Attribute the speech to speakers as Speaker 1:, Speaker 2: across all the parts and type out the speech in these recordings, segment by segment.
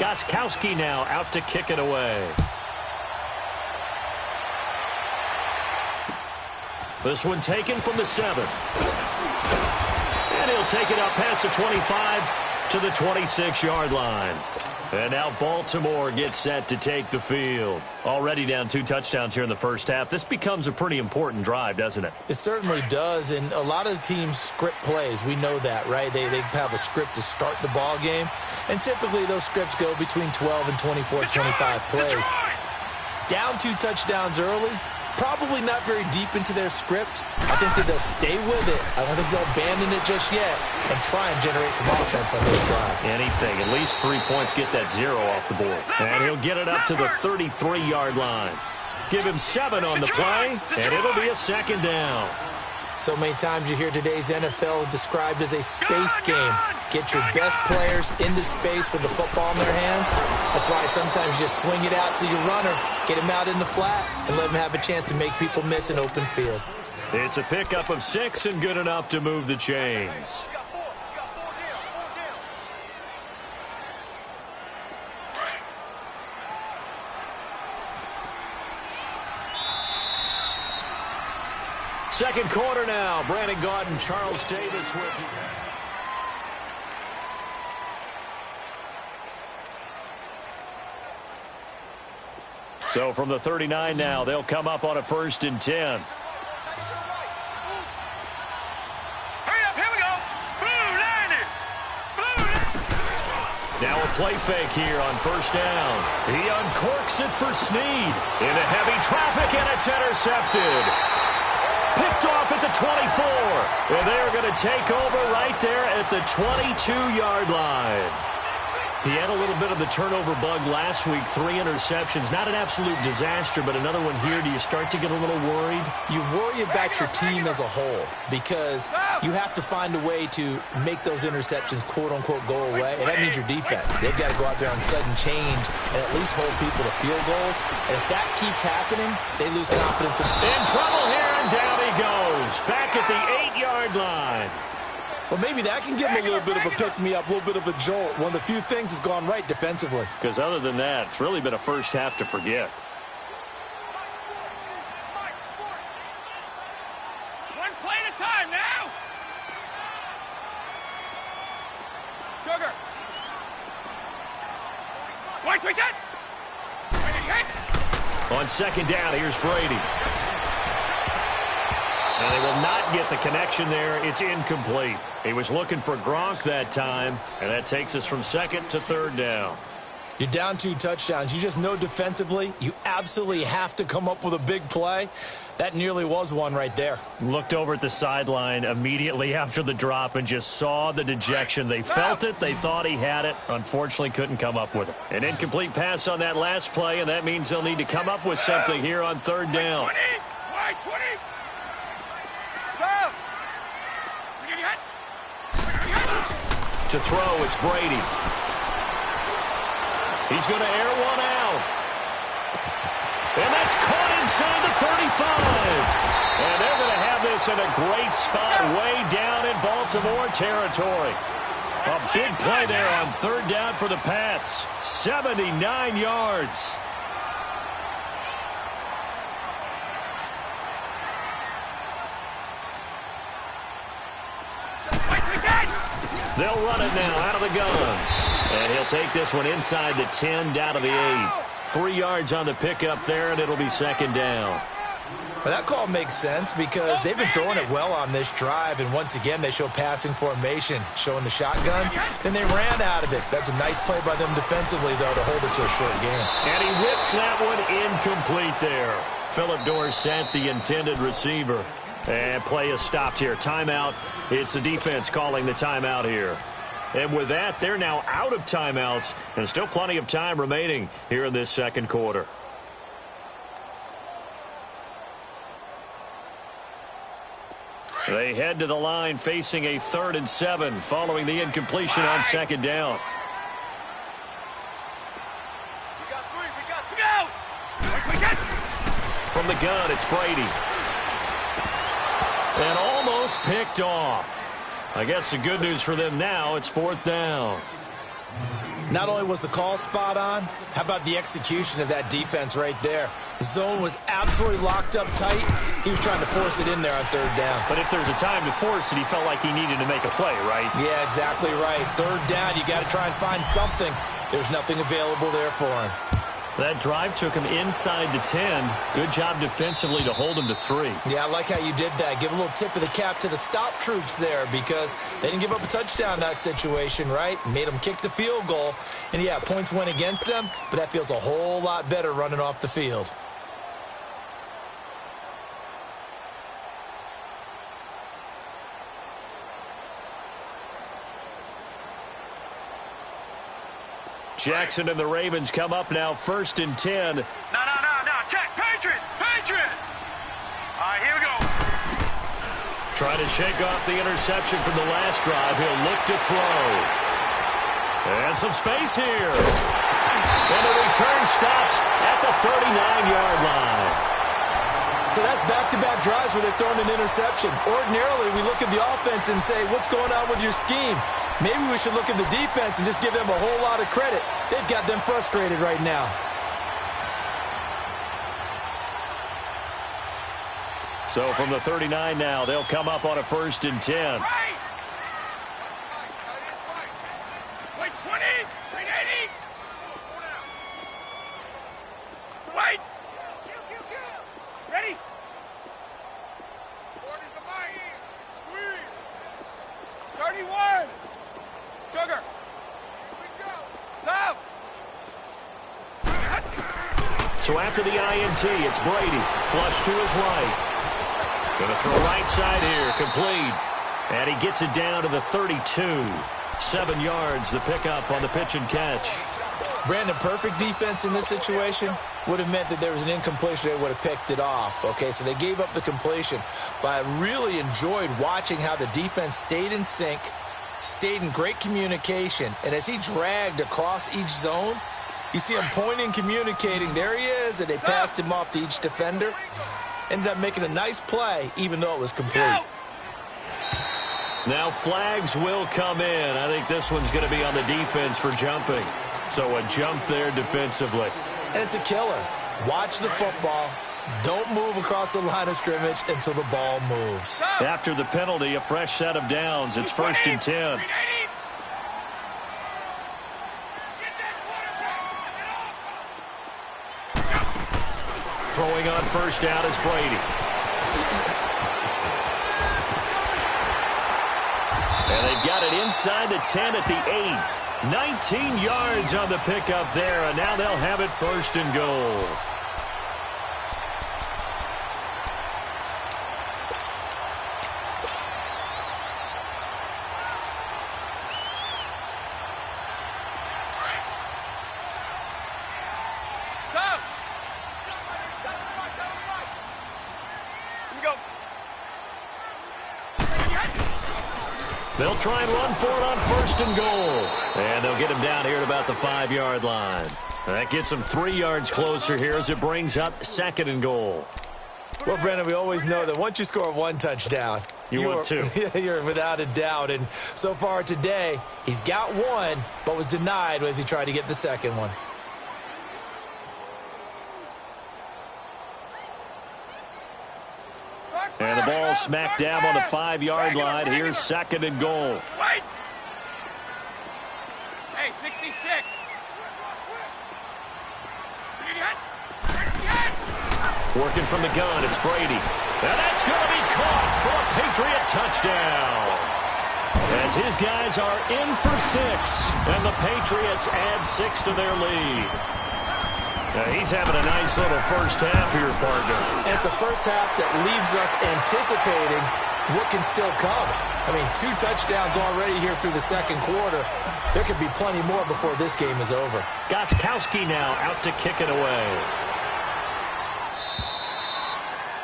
Speaker 1: Gostkowski now out to kick it away. This one taken from the 7. And he'll take it up past the 25 to the 26-yard line. And now Baltimore gets set to take the field. Already down 2 touchdowns here in the first half. This becomes a pretty important drive, doesn't it?
Speaker 2: It certainly does, and a lot of the teams script plays. We know that, right? They have a script to start the ball game, and typically those scripts go between 12 and 24, 25 plays. Down 2 touchdowns early, probably not very deep into their script. I think that they'll stay with it. I don't think they'll abandon it just yet and try and generate some offense on this drive.
Speaker 1: Anything. At least 3 points, get that 0 off the board. And he'll get it up to the 33-yard line. Give him 7 on the play, and it'll be a 2nd down.
Speaker 2: So many times you hear today's NFL described as a space game. Get your best players into space with the football in their hands. That's why sometimes you just swing it out to your runner, get him out in the flat, and let him have a chance to make people miss an open field.
Speaker 1: It's a pickup of 6 and good enough to move the chains. Second quarter now. Brandon Gaudin, Charles Davis with you. So from the 39 now, they'll come up on a 1st and 10. Now a play fake here on 1st down. He uncorks it for Snead. Into heavy traffic, and it's intercepted. Picked off at the 24. And they're going to take over right there at the 22-yard line. He had a little bit of the turnover bug last week, 3 interceptions. Not an absolute disaster, but another one here. Do you start to get a little worried?
Speaker 2: You worry about your team as a whole because you have to find a way to make those interceptions, quote-unquote, go away, and that means your defense. They've got to go out there on sudden change and at least hold people to field goals, and if that keeps happening, they lose confidence.
Speaker 1: In trouble here, and down he goes. Back at the 8-yard line.
Speaker 2: Well, maybe that can give him a little bit of a pick-me-up, a little bit of a jolt. One of the few things has gone right defensively.
Speaker 1: Because other than that, it's really been a first half to forget.
Speaker 3: One play at a time now. Sugar. One twist it.
Speaker 1: On 2nd down, here's Brady. And they will not get the connection there. It's incomplete. He was looking for Gronk that time, and that takes us from 2nd to 3rd down.
Speaker 2: You're down 2 touchdowns. You just know defensively you absolutely have to come up with a big play. That nearly was one right there.
Speaker 1: Looked over at the sideline immediately after the drop and just saw the dejection. They felt it. They thought he had it. Unfortunately, couldn't come up with it. An incomplete pass on that last play, and that means they'll need to come up with something here on 3rd down.
Speaker 3: Wide 20.
Speaker 1: To throw, it's Brady. He's going to air one out. And that's caught inside the 35. And they're going to have this in a great spot way down in Baltimore territory. A big play there on 3rd down for the Pats. 79 yards. They'll run it now out of the gun. And he'll take this one inside the 10, down to the 8. 3 yards on the pickup there, and it'll be 2nd down.
Speaker 2: Well, that call makes sense because they've been throwing it well on this drive, and once again they show passing formation, showing the shotgun. Then they ran out of it. That's a nice play by them defensively, though, to hold it to a short game.
Speaker 1: And he whips that one incomplete there. Philip Dorsett, the intended receiver. And play is stopped here. Timeout. It's the defense calling the timeout here. And with that, they're now out of timeouts. And still plenty of time remaining here in this 2nd quarter. They head to the line facing a 3rd and 7 following the incompletion on 2nd down.
Speaker 3: We got 3. We got 3.
Speaker 1: From the gun, it's Brady. And almost picked off. I guess the good news for them now, it's 4th down.
Speaker 2: Not only was the call spot on, how about the execution of that defense right there? The zone was absolutely locked up tight. He was trying to force it in there on third down.
Speaker 1: But if there's a time to force it, he felt like he needed to make a play, right?
Speaker 2: Yeah, exactly right. Third down, you got to try and find something. There's nothing available there for him.
Speaker 1: That drive took him inside the 10. Good job defensively to hold him to 3.
Speaker 2: Yeah, I like how you did that. Give a little tip of the cap to the stop troops there because they didn't give up a touchdown in that situation, right? Made them kick the field goal. And, yeah, points went against them, but that feels a whole lot better running off the field.
Speaker 1: Jackson and the Ravens come up now, 1st and 10.
Speaker 3: No. Check. Patriot. All right, here we go.
Speaker 1: Trying to shake off the interception from the last drive. He'll look to throw. And some space here. And the return stops at the 39-yard line.
Speaker 2: So that's back-to-back drives where they've thrown an interception. Ordinarily, we look at the offense and say, what's going on with your scheme? Maybe we should look at the defense and just give them a whole lot of credit. They've got them frustrated right now.
Speaker 1: So from the 39 now, they'll come up on a 1st and 10.
Speaker 3: Right. Wait, 20. 380. Wait. Ready? 40's the mic. Squeeze. 31. Sugar. Here we go. Stop.
Speaker 1: So after the INT, it's Brady. Flush to his right. Going to throw right side here. Complete. And he gets it down to the 32. 7 yards, the pickup on the pitch and catch.
Speaker 2: Brandon, perfect defense in this situation would have meant that there was an incompletion. They would have picked it off. Okay, so they gave up the completion. But I really enjoyed watching how the defense stayed in sync, stayed in great communication. And as he dragged across each zone, you see him pointing, communicating. There he is, and they passed him off to each defender. Ended up making a nice play, even though it was complete.
Speaker 1: Now flags will come in. I think this one's going to be on the defense for jumping. So a jump there defensively.
Speaker 2: And it's a killer. Watch the football. Don't move across the line of scrimmage until the ball moves.
Speaker 1: After the penalty, a fresh set of downs. It's 1st and 10. Throwing on 1st down is Brady. And they've got it inside the 10 at the 8. 19 yards on the pickup there, and now they'll have it 1st and goal. They'll try and run for it on 1st and goal. And they'll get him down here at about the 5-yard line. That gets him 3 yards closer here as it brings up 2nd and goal.
Speaker 2: Well, Brandon, we always know that once you score 1 touchdown,
Speaker 1: you want 2.
Speaker 2: You're without a doubt. And so far today, he's got 1, but was denied as he tried to get the 2nd one.
Speaker 1: And the ball smack dab on the 5-yard line. Here's 2nd and goal.
Speaker 3: Wait. Hey, 66.
Speaker 1: Working from the gun, it's Brady. And that's going to be caught for a Patriot touchdown. As his guys are in for 6. And the Patriots add 6 to their lead. Now he's having a nice little first half here, partner.
Speaker 2: And it's a first half that leaves us anticipating what can still come. I mean, 2 touchdowns already here through the 2nd quarter. There could be plenty more before this game is over.
Speaker 1: Gostkowski now out to kick it away.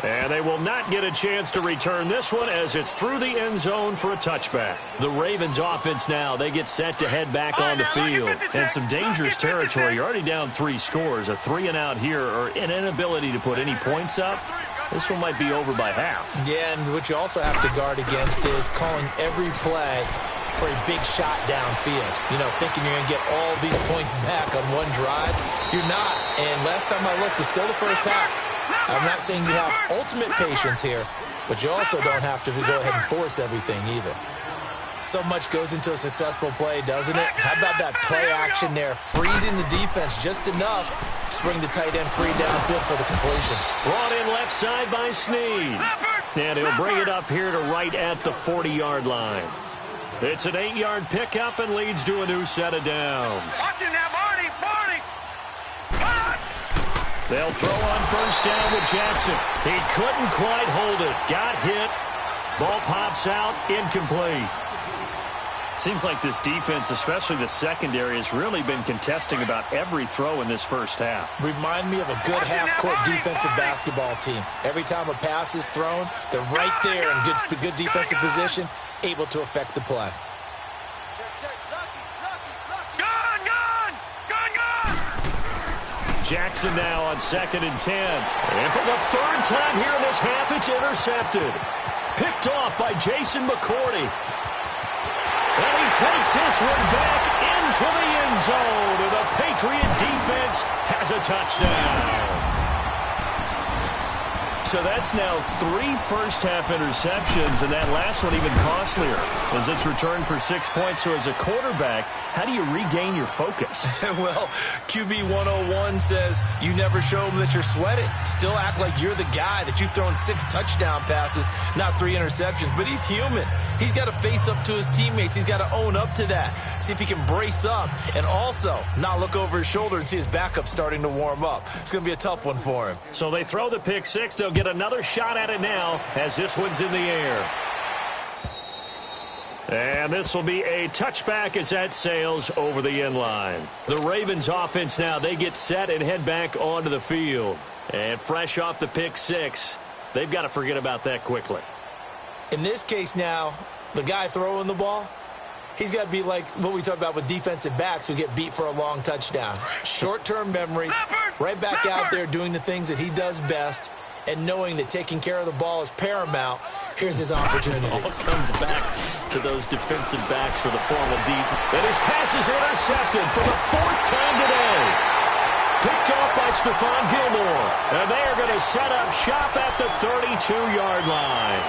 Speaker 1: And they will not get a chance to return this one as it's through the end zone for a touchback. The Ravens offense now, they get set to head back on the field. And some dangerous territory. You're already down 3 scores. A 3-and-out here or an inability to put any points up. This one might be over by half.
Speaker 2: Yeah, and what you also have to guard against is calling every play for a big shot downfield. You know, thinking you're going to get all these points back on one drive. You're not. And last time I looked, it's still the first half. I'm not saying you have ultimate patience here, but you also don't have to go ahead and force everything either. So much goes into a successful play, doesn't it? How about that play action there, freezing the defense just enough to bring the tight end free downfield for the completion.
Speaker 1: Brought in left side by Snead. And he'll bring it up here to right at the 40-yard line. It's an 8-yard pickup and leads to a new set of downs.
Speaker 3: Watch it now, Marty! Marty!
Speaker 1: They'll throw on first down with Jackson. He couldn't quite hold it. Got hit. Ball pops out. Incomplete. Seems like this defense, especially the secondary, has really been contesting about every throw in this first half.
Speaker 2: Remind me of a good half-court defensive basketball team. Every time a pass is thrown, they're right there in good defensive position, able to affect the play.
Speaker 1: Jackson now on 2nd and 10. And for the third time here in this half, it's intercepted. Picked off by Jason McCourty. And he takes this one back into the end zone. And the Patriot defense has a touchdown. So that's now 3 first-half interceptions, and that last one even costlier as it's returned for 6 points. So as a quarterback, how do you regain your focus?
Speaker 2: Well, QB 101 says you never show them that you're sweating. Still act like you're the guy, that you've thrown 6 touchdown passes, not 3 interceptions. But he's human. He's got to face up to his teammates. He's got to own up to that. See if he can brace up and also not look over his shoulder and see his backup starting to warm up. It's going to be a tough one for him.
Speaker 1: So they throw the pick 6. They'll get another shot at it now as this one's in the air. And this will be a touchback as that sails over the end line. The Ravens offense now, they get set and head back onto the field. And fresh off the pick 6, they've got to forget about that quickly.
Speaker 2: In this case now, the guy throwing the ball, he's got to be like what we talk about with defensive backs who get beat for a long touchdown. Short-term memory, right back out there doing the things that he does best, and knowing that taking care of the ball is paramount. Here's his opportunity.
Speaker 1: Ball comes back to those defensive backs for the formal deep. And his pass is intercepted for the 4th time today. Picked off by Stephon Gilmore. And they are going to set up shop at the 32-yard line.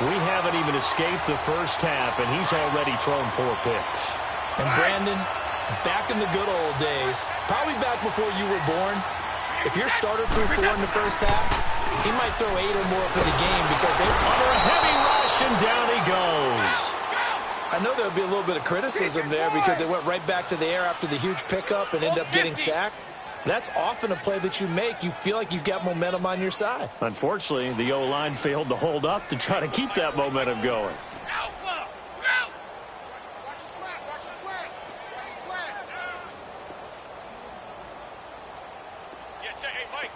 Speaker 1: We haven't even escaped the first half, and he's already thrown 4 picks.
Speaker 2: And Brandon, back in the good old days, probably back before you were born, if your starter threw 4 in the first half, he might throw 8 or more for the game because they were
Speaker 1: under a heavy rush, and down he goes.
Speaker 2: I know there'll be a little bit of criticism there because they went right back to the air after the huge pickup and ended up getting sacked. That's often a play that you make. You feel like you've got momentum on your side.
Speaker 1: Unfortunately, the O-line failed to hold up to try to keep that momentum going.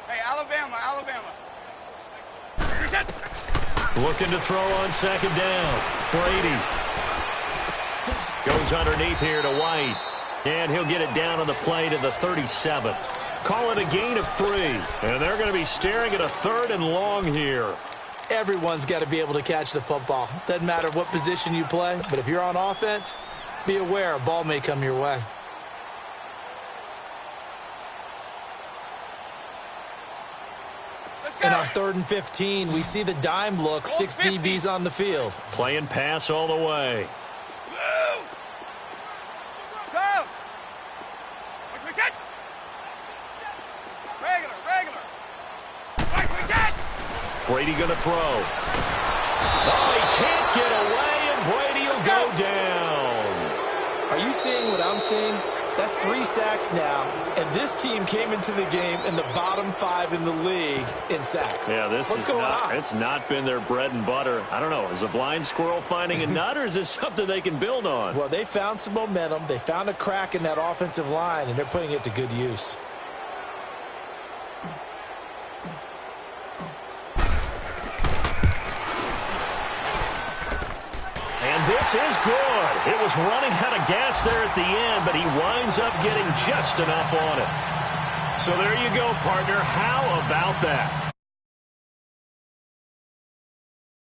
Speaker 3: Hey, Alabama.
Speaker 1: Looking to throw on 2nd down. Brady goes underneath here to White. And he'll get it down on the play to the 37. Call it a gain of 3. And they're going to be staring at a 3rd and long here.
Speaker 2: Everyone's got to be able to catch the football. Doesn't matter what position you play, but if you're on offense, be aware a ball may come your way. And on 3rd and 15, we see the dime look, 6 DBs on the field.
Speaker 1: Playing pass all the way. Brady going to throw. Oh, he can't get away, and Brady will go down.
Speaker 2: Are you seeing what I'm seeing? That's 3 sacks now, and this team came into the game in the bottom 5 in the league in sacks.
Speaker 1: Yeah,
Speaker 2: What's going on?
Speaker 1: It's not been their bread and butter. I don't know. Is a blind squirrel finding a nut, or is this something they can build on?
Speaker 2: Well, they found some momentum. They found a crack in that offensive line, and they're putting it to good use.
Speaker 1: And this is good. It was running out of gas there at the end, but he winds up getting just enough on it. So there you go, partner. How about that?